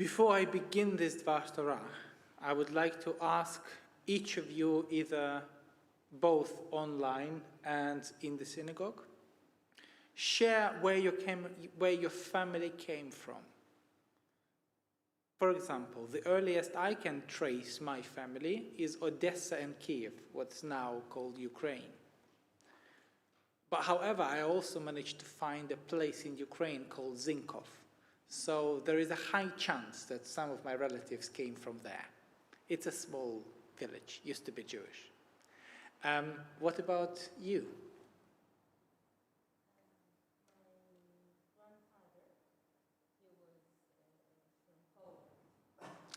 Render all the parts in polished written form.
Before I begin this Dvar Torah, I would like to ask each of you, either both online and in the synagogue, share where your family came from. For example, the earliest I can trace my family is Odessa and Kiev, what's now called Ukraine. But however, I also managed to find a place in Ukraine called Zinkov. So there is a high chance that some of my relatives came from there. It's a small village, used to be Jewish. What about you?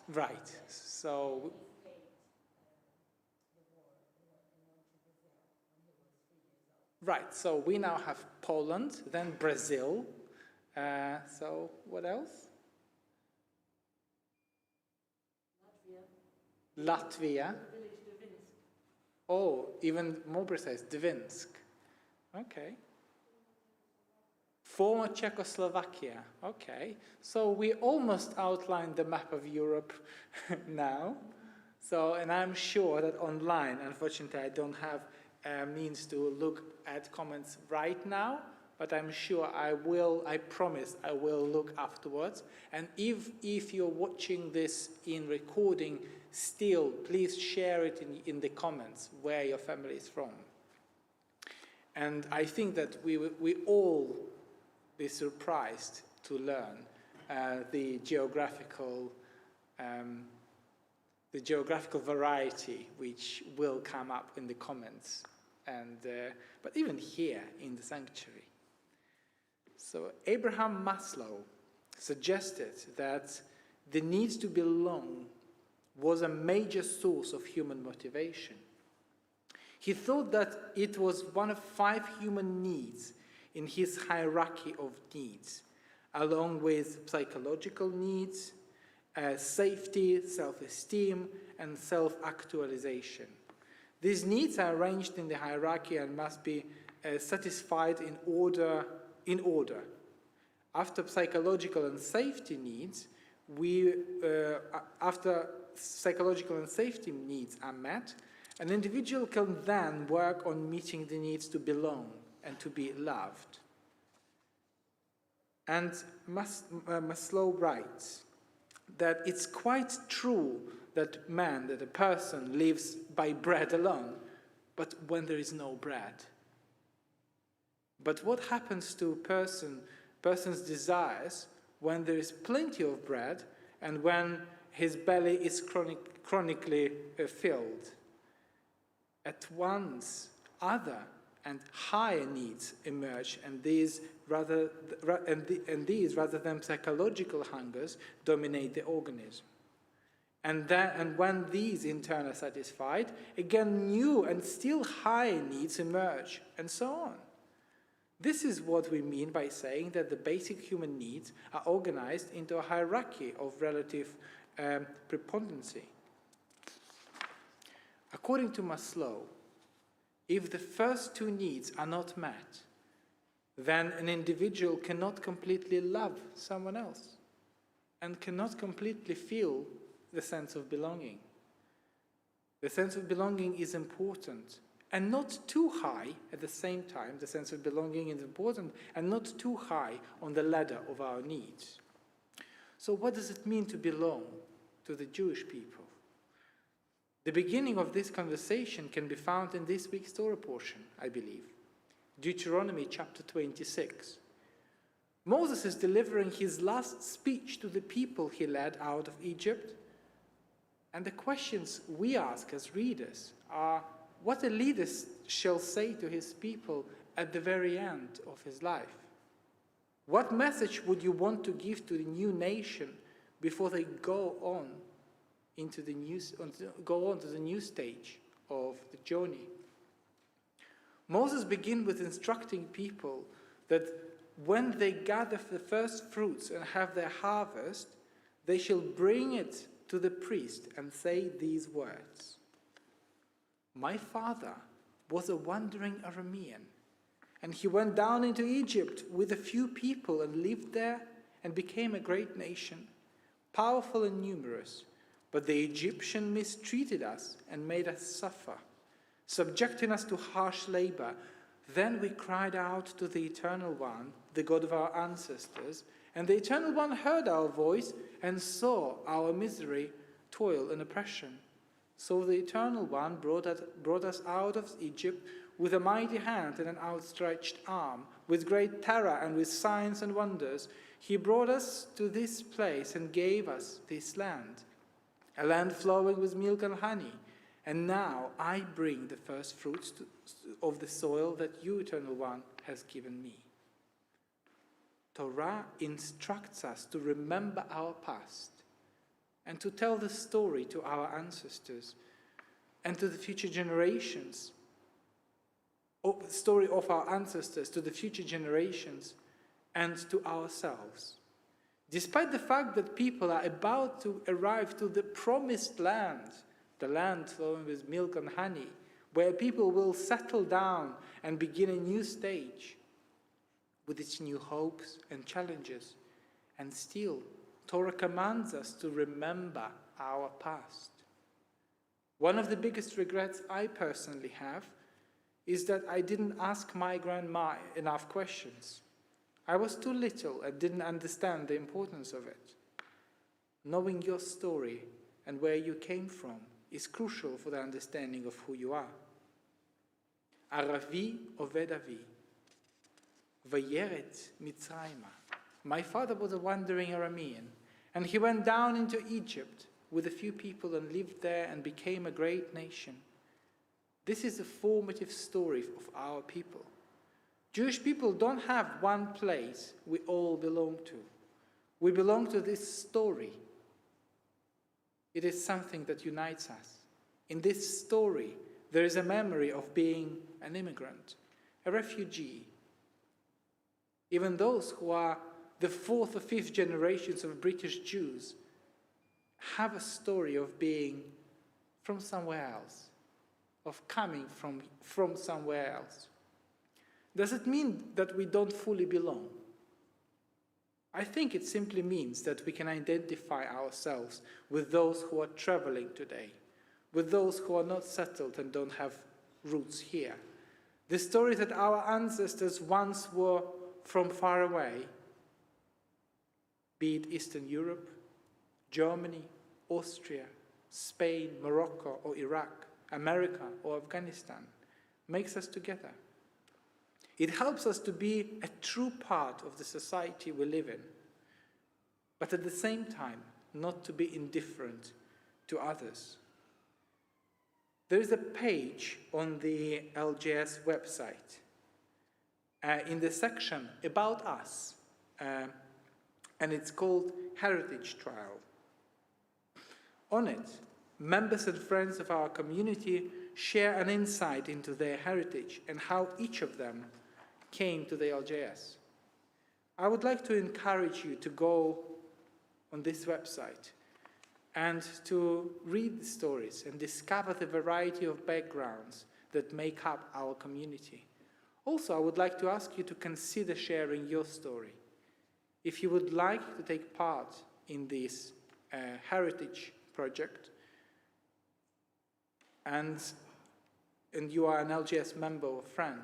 Right. So, right. So we now have Poland, then Brazil. So what else? Latvia. Oh, even more precise, Dvinsk. Okay. Former Czechoslovakia. Okay. So we almost outlined the map of Europe now. So, and I'm sure that online, unfortunately, I don't have means to look at comments right now, but I'm sure I promise I will look afterwards. And if you're watching this in recording still, please share it in the comments where your family is from. And I think that we all be surprised to learn the geographical variety which will come up in the comments, but even here in the sanctuary. So Abraham Maslow suggested that the need to belong was a major source of human motivation. He thought that it was one of 5 human needs in his hierarchy of needs, along with psychological needs, safety, self-esteem, and self-actualization. These needs are arranged in the hierarchy and must be satisfied in order. After psychological and safety needs, are met, an individual can then work on meeting the needs to belong and to be loved. And Maslow writes that it's quite true that a person lives by bread alone, but when there is no bread. But what happens to person's desires when there is plenty of bread and when his belly is chronically filled? At once, other and higher needs emerge, and these rather than psychological hungers dominate the organism. And when these in turn are satisfied, again new and still higher needs emerge, and so on. This is what we mean by saying that the basic human needs are organized into a hierarchy of relative preponderancy. According to Maslow, if the first 2 needs are not met, then an individual cannot completely love someone else and cannot completely feel the sense of belonging. The sense of belonging is important and not too high at the same time. The sense of belonging is important and not too high on the ladder of our needs. So what does it mean to belong to the Jewish people? The beginning of this conversation can be found in this week's Torah portion, I believe. Deuteronomy chapter 26. Moses is delivering his last speech to the people he led out of Egypt. And the questions we ask as readers are, what a leader shall say to his people at the very end of his life? What message would you want to give to the new nation before they go on to the new stage of the journey? Moses begins with instructing people that when they gather the first fruits and have their harvest, they shall bring it to the priest and say these words: "My father was a wandering Aramean, and he went down into Egypt with a few people and lived there and became a great nation. powerful and numerous, but the Egyptians mistreated us and made us suffer, subjecting us to harsh labor. Then we cried out to the Eternal One, the God of our ancestors, and the Eternal One heard our voice and saw our misery, toil, and oppression. So the Eternal One brought us out of Egypt with a mighty hand and an outstretched arm, with great terror and with signs and wonders. He brought us to this place and gave us this land, a land flowing with milk and honey. And now I bring the first fruits of the soil that you, Eternal One, has given me. Torah instructs us to remember our past and to tell the story to our ancestors and to the future generations, the story of our ancestors to the future generations and to ourselves. Despite the fact that people are about to arrive to the promised land, the land flowing with milk and honey, where people will settle down and begin a new stage with its new hopes and challenges. And still, Torah commands us to remember our past. One of the biggest regrets I personally have is that I didn't ask my grandma enough questions. I was too little and didn't understand the importance of it. Knowing your story and where you came from is crucial for the understanding of who you are. Aravi oved avi, vayeret Mitzrayma. My father was a wandering Aramean, and he went down into Egypt with a few people and lived there and became a great nation. This is a formative story of our people. Jewish people don't have one place we all belong to. We belong to this story. It is something that unites us. In this story, there is a memory of being an immigrant, a refugee. Even those who are the fourth or fifth generations of British Jews have a story of being from somewhere else, of coming from somewhere else. Does it mean that we don't fully belong? I think it simply means that we can identify ourselves with those who are traveling today, with those who are not settled and don't have roots here. The story that our ancestors once were from far away, be it Eastern Europe, Germany, Austria, Spain, Morocco, or Iraq, America, or Afghanistan, makes us together. It helps us to be a true part of the society we live in, but at the same time, not to be indifferent to others. There is a page on the LJS website in the section About Us, and it's called Heritage Trial. On it, members and friends of our community share an insight into their heritage and how each of them came to the LJS. I would like to encourage you to go on this website and to read the stories and discover the variety of backgrounds that make up our community. Also, I would like to ask you to consider sharing your story. If you would like to take part in this heritage project, and you are an LJS member or friend,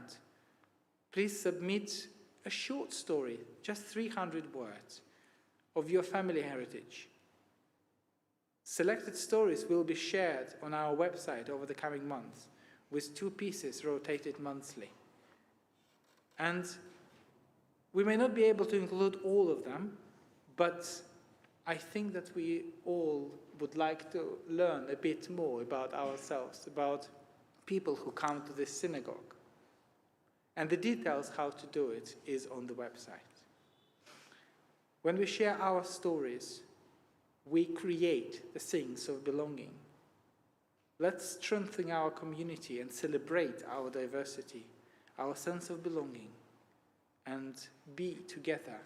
please submit a short story, just 300 words, of your family heritage. Selected stories will be shared on our website over the coming months, with 2 pieces rotated monthly. And we may not be able to include all of them, but I think that we all would like to learn a bit more about ourselves, about people who come to this synagogue. And the details how to do it is on the website. When we share our stories, we create the things of belonging. Let's strengthen our community and celebrate our diversity, our sense of belonging, and be together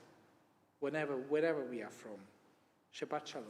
wherever we are from. Shabbat Shalom.